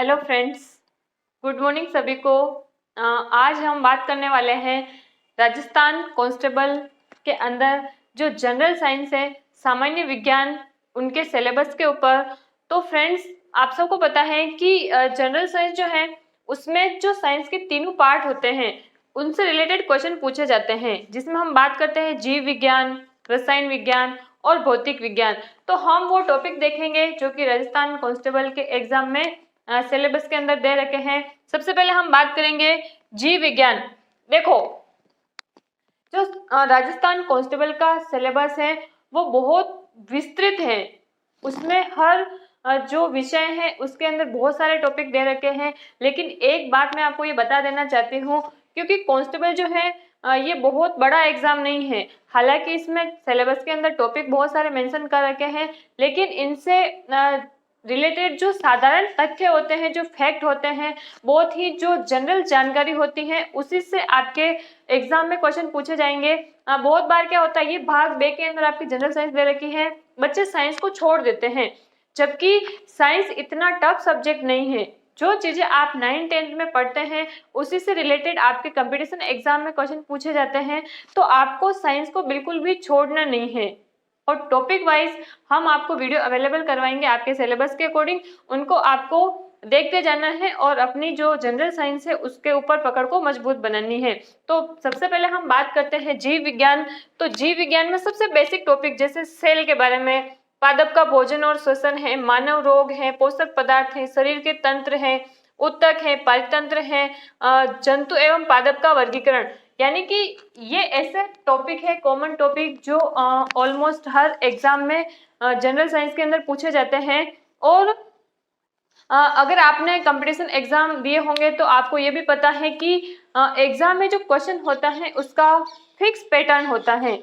Hello friends, good morning सभी को। आज हम बात करने वाले हैं राजस्थान कांस्टेबल के अंदर जो जनरल साइंस है, सामान्य विज्ञान, उनके सिलेबस के ऊपर। तो फ्रेंड्स, आप सबको पता है कि जनरल साइंस जो है उसमें जो साइंस के तीनों पार्ट होते हैं उनसे रिलेटेड क्वेश्चन पूछे जाते हैं, जिसमें हम बात करते हैं जीव विज्ञान, रसायन विज्ञान और भौतिक विज्ञान। तो हम वो टॉपिक देखेंगे जो कि राजस्थान कांस्टेबल के एग्जाम में सिलेबस के अंदर दे रखे हैं। सबसे पहले हम बात करेंगे जीव विज्ञान। देखो, जो राजस्थान कांस्टेबल का सिलेबस है वो बहुत विस्तृत है। उसमें हर जो विषय है उसके अंदर बहुत सारे टॉपिक दे रखे हैं। लेकिन एक बात मैं आपको ये बता देना चाहती हूँ, क्योंकि कांस्टेबल जो है ये बहुत बड़ा एग्जाम नहीं है। हालांकि इसमें सिलेबस के अंदर टॉपिक बहुत सारे मेंशन कर रखे हैं, लेकिन इनसे रिलेटेड जो साधारण तथ्य होते हैं, जो फैक्ट होते हैं, बहुत ही जो जनरल जानकारी होती है, उसी से आपके एग्जाम में क्वेश्चन पूछे जाएंगे। बहुत बार क्या होता है, ये भाग बे के अंदर आपकी जनरल साइंस दे रखी है, बच्चे साइंस को छोड़ देते हैं, जबकि साइंस इतना टफ सब्जेक्ट नहीं है। जो चीजें आप 9th-10th में पढ़ते हैं उसी से रिलेटेड आपके कंपटीशन एग्जाम में क्वेश्चन पूछे जाते हैं। तो आपको साइंस को बिल्कुल भी छोड़ना नहीं है, और टॉपिक वाइज हम आपको वीडियो अवेलेबल करवाएंगे आपके सिलेबस के अकॉर्डिंग। उनको आपको देखते जाना है और अपनी जो जनरल साइंस है उसके ऊपर पकड़ को मजबूत बनानी है। तो सबसे पहले हम बात करते हैं जीव विज्ञान। तो जीव विज्ञान में सबसे बेसिक टॉपिक जैसे सेल के बारे में, पादप का भोजन और श्वसन है, मानव रोग है, पोषक पदार्थ है, शरीर के तंत्र है, ऊतक है, पारितंत्र है, जंतु एवं पादप का वर्गीकरण। यानी कि ये ऐसे टॉपिक है, कॉमन टॉपिक, जो ऑलमोस्ट हर एग्जाम में जनरल साइंस के अंदर पूछे जाते हैं। और अगर आपने कंपटीशन एग्जाम दिए होंगे तो आपको ये भी पता है कि एग्जाम में जो क्वेश्चन होता है उसका फिक्स पैटर्न होता है।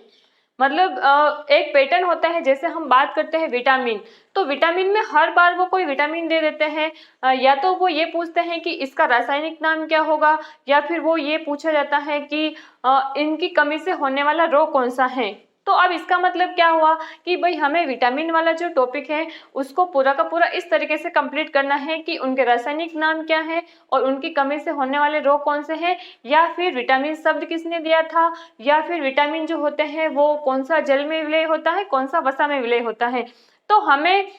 मतलब एक पैटर्न होता है। जैसे हम बात करते हैं विटामिन, तो विटामिन में हर बार वो कोई विटामिन दे देते हैं, या तो वो ये पूछते हैं कि इसका रासायनिक नाम क्या होगा, या फिर वो ये पूछा जाता है कि इनकी कमी से होने वाला रोग कौन सा है। तो अब इसका मतलब क्या हुआ कि भाई हमें विटामिन वाला जो टॉपिक है उसको पूरा का पूरा इस तरीके से कंप्लीट करना है कि उनके रासायनिक नाम क्या है और उनकी कमी से होने वाले रोग कौन से हैं, या फिर विटामिन शब्द किसने दिया था, या फिर विटामिन जो होते हैं वो कौन सा जल में विलय होता है, कौन सा वसा में विलय होता है। तो हमें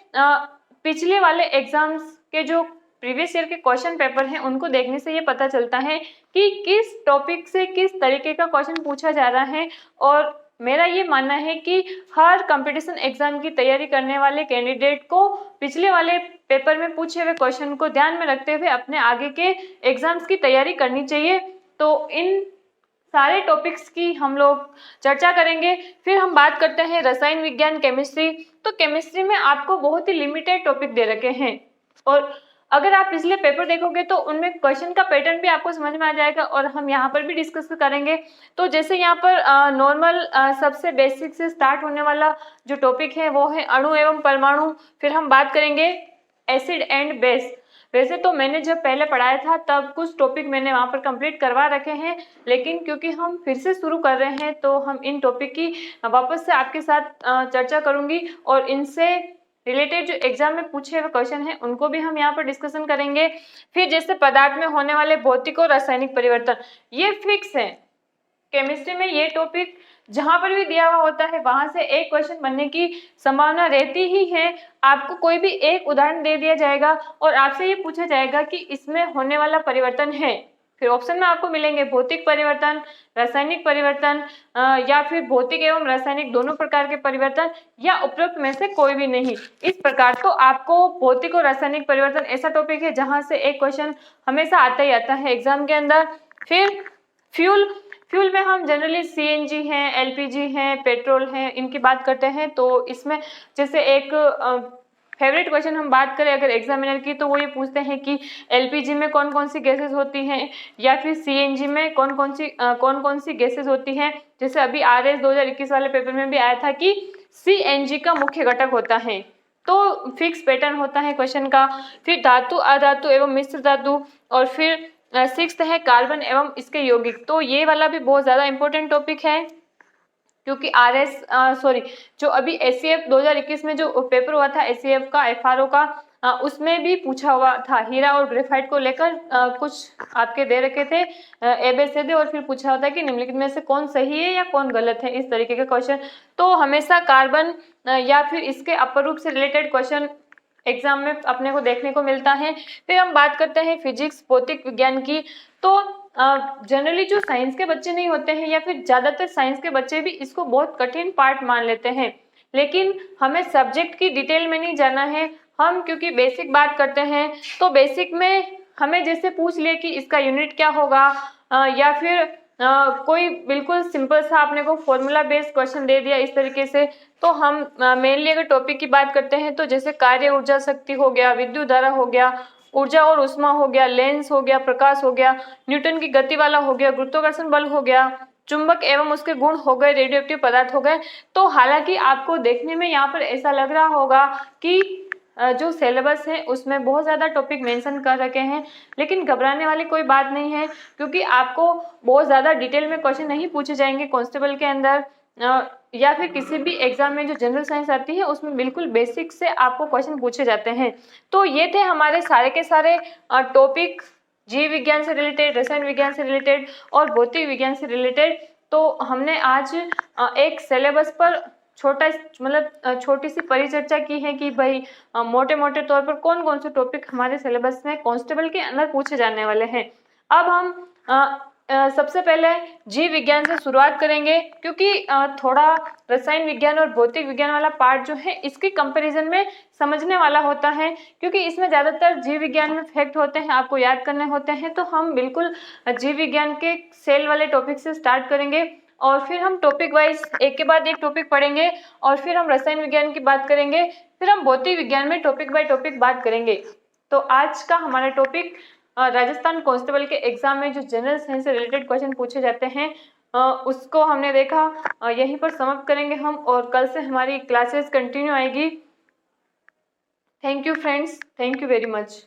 पिछले वाले एग्जाम्स के जो प्रीवियस ईयर के क्वेश्चन पेपर हैं उनको देखने से ये पता चलता है कि किस टॉपिक से किस तरीके का क्वेश्चन पूछा जा रहा है। और मेरा ये मानना है कि हर कंपटीशन एग्जाम की तैयारी करने वाले कैंडिडेट को पिछले वाले पेपर में पूछे हुए क्वेश्चन को ध्यान में रखते हुए अपने आगे के एग्जाम्स की तैयारी करनी चाहिए। तो इन सारे टॉपिक्स की हम लोग चर्चा करेंगे। फिर हम बात करते हैं रसायन विज्ञान, केमिस्ट्री। तो केमिस्ट्री में आपको बहुत ही लिमिटेड टॉपिक दे रखे हैं, और अगर आप पिछले पेपर देखोगे तो उनमें क्वेश्चन का पैटर्न भी आपको समझ में आ जाएगा, और हम यहाँ पर भी डिस्कस करेंगे। तो जैसे यहाँ पर नॉर्मल सबसे बेसिक से स्टार्ट होने वाला जो टॉपिक है वो है अणु एवं परमाणु। फिर हम बात करेंगे एसिड एंड बेस। वैसे तो मैंने जब पहले पढ़ाया था तब कुछ टॉपिक मैंने वहाँ पर कंप्लीट करवा रखे हैं, लेकिन क्योंकि हम फिर से शुरू कर रहे हैं तो हम इन टॉपिक की वापस से आपके साथ चर्चा करूंगी, और इनसे रिलेटेड जो एग्जाम में पूछे हुए क्वेश्चन हैं उनको भी हम यहाँ पर डिस्कशन करेंगे। फिर जैसे पदार्थ में होने वाले भौतिक और रासायनिक परिवर्तन, ये फिक्स है। केमिस्ट्री में ये टॉपिक जहां पर भी दिया हुआ होता है वहां से एक क्वेश्चन बनने की संभावना रहती ही है। आपको कोई भी एक उदाहरण दे दिया जाएगा और आपसे ये पूछा जाएगा कि इसमें होने वाला परिवर्तन है। फिर ऑप्शन में आपको मिलेंगे भौतिक परिवर्तन, रासायनिक परिवर्तन, या फिर भौतिक एवं रासायनिक दोनों प्रकार के परिवर्तन, या उपरोक्त में से कोई भी नहीं। इस प्रकार तो आपको भौतिक और रासायनिक परिवर्तन ऐसा टॉपिक है जहां से एक क्वेश्चन हमेशा आता ही आता है एग्जाम के अंदर। फिर फ्यूल में हम जनरली सीएनजी हैं, एलपीजी हैं, पेट्रोल हैं, इनकी बात करते हैं। तो इसमें जैसे एक फेवरेट क्वेश्चन हम बात करें अगर एग्जामिनर की, तो वो ये पूछते हैं कि एलपीजी में कौन कौन सी गैसेस होती हैं, या फिर सीएनजी में कौन कौन सी गैसेस होती हैं। जैसे अभी आरएस 2021 वाले पेपर में भी आया था कि सीएनजी का मुख्य घटक होता है। तो फिक्स पैटर्न होता है क्वेश्चन का। फिर धातु, अधातु एवं मिश्र धातु, और फिर सिक्स्थ है कार्बन एवं इसके यौगिक। तो ये वाला भी बहुत ज्यादा इंपॉर्टेंट टॉपिक है, क्योंकि जो अभी एससीएफ 2021 में जो पेपर हुआ था एससीएफ का, एफआरओ का, उसमें भी पूछा हुआ था। हीरा और ग्रेफाइट को लेकर कुछ आपके दे रखे थे एबीसीडी, और फिर पूछा होता है कि निम्नलिखित में से कौन सही है या कौन गलत है, इस तरीके के क्वेश्चन। तो हमेशा कार्बन या फिर इसके अपर रूप से रिलेटेड क्वेश्चन एग्जाम में अपने को देखने को मिलता है। फिर हम बात करते हैं फिजिक्स भौतिक विज्ञान की। तो जनरली जो साइंस के बच्चे नहीं होते हैं या फिर ज्यादातर साइंस के बच्चे भी इसको बहुत कठिन पार्ट मान लेते हैं, लेकिन हमें सब्जेक्ट की डिटेल में नहीं जाना है। हम क्योंकि बेसिक बात करते हैं, तो बेसिक में हमें जैसे पूछ लिया कि इसका यूनिट क्या होगा, या फिर कोई बिल्कुल सिंपल सा आपने को फॉर्मूला बेस्ड क्वेश्चन दे दिया इस तरीके से, तो हम मेनली अगर टॉपिक की बात करते हैं तो जैसे कार्य ऊर्जा शक्ति हो गया, विद्युत धारा हो गया, ऊर्जा और उष्मा हो गया, लेंस हो गया, प्रकाश हो गया, न्यूटन की गति वाला हो गया, गुरुत्वाकर्षण बल हो गया, चुंबक एवं उसके गुण हो गए, रेडियोएक्टिव पदार्थ हो गए। तो हालांकि आपको देखने में यहाँ पर ऐसा लग रहा होगा कि जो सिलेबस है उसमें बहुत ज़्यादा टॉपिक मेंशन कर रखे हैं, लेकिन घबराने वाली कोई बात नहीं है, क्योंकि आपको बहुत ज़्यादा डिटेल में क्वेश्चन नहीं पूछे जाएंगे कांस्टेबल के अंदर या फिर किसी भी एग्जाम में जो जनरल साइंस आती है उसमें बिल्कुल बेसिक से आपको क्वेश्चन पूछे जाते हैं। तो ये थे हमारे सारे के सारे टॉपिक, जीव विज्ञान से रिलेटेड, रसायन विज्ञान से रिलेटेड और भौतिक विज्ञान से रिलेटेड। तो हमने आज एक सिलेबस पर छोटी सी परिचर्चा की है कि भाई मोटे मोटे तौर पर कौन कौन से टॉपिक हमारे सिलेबस में कांस्टेबल के अंदर पूछे जाने वाले हैं। अब हम सबसे पहले जीव विज्ञान से शुरुआत करेंगे, क्योंकि थोड़ा रसायन विज्ञान और भौतिक विज्ञान वाला पार्ट जो है इसके कंपैरिजन में समझने वाला होता है, क्योंकि इसमें ज़्यादातर जीव विज्ञान में फैक्ट होते हैं, आपको याद करने होते हैं। तो हम बिल्कुल जीव विज्ञान के सेल वाले टॉपिक से स्टार्ट करेंगे और फिर हम टॉपिक वाइज एक के बाद एक टॉपिक पढ़ेंगे और फिर हम रसायन विज्ञान की बात करेंगे, फिर हम भौतिक विज्ञान में टॉपिक बाय टॉपिक बात करेंगे। तो आज का हमारा टॉपिक राजस्थान कांस्टेबल के एग्जाम में जो जनरल साइंस से रिलेटेड क्वेश्चन पूछे जाते हैं उसको हमने देखा, यहीं पर समाप्त करेंगे हम, और कल से हमारी क्लासेस कंटिन्यू आएगी। Thank you friends, thank you very much.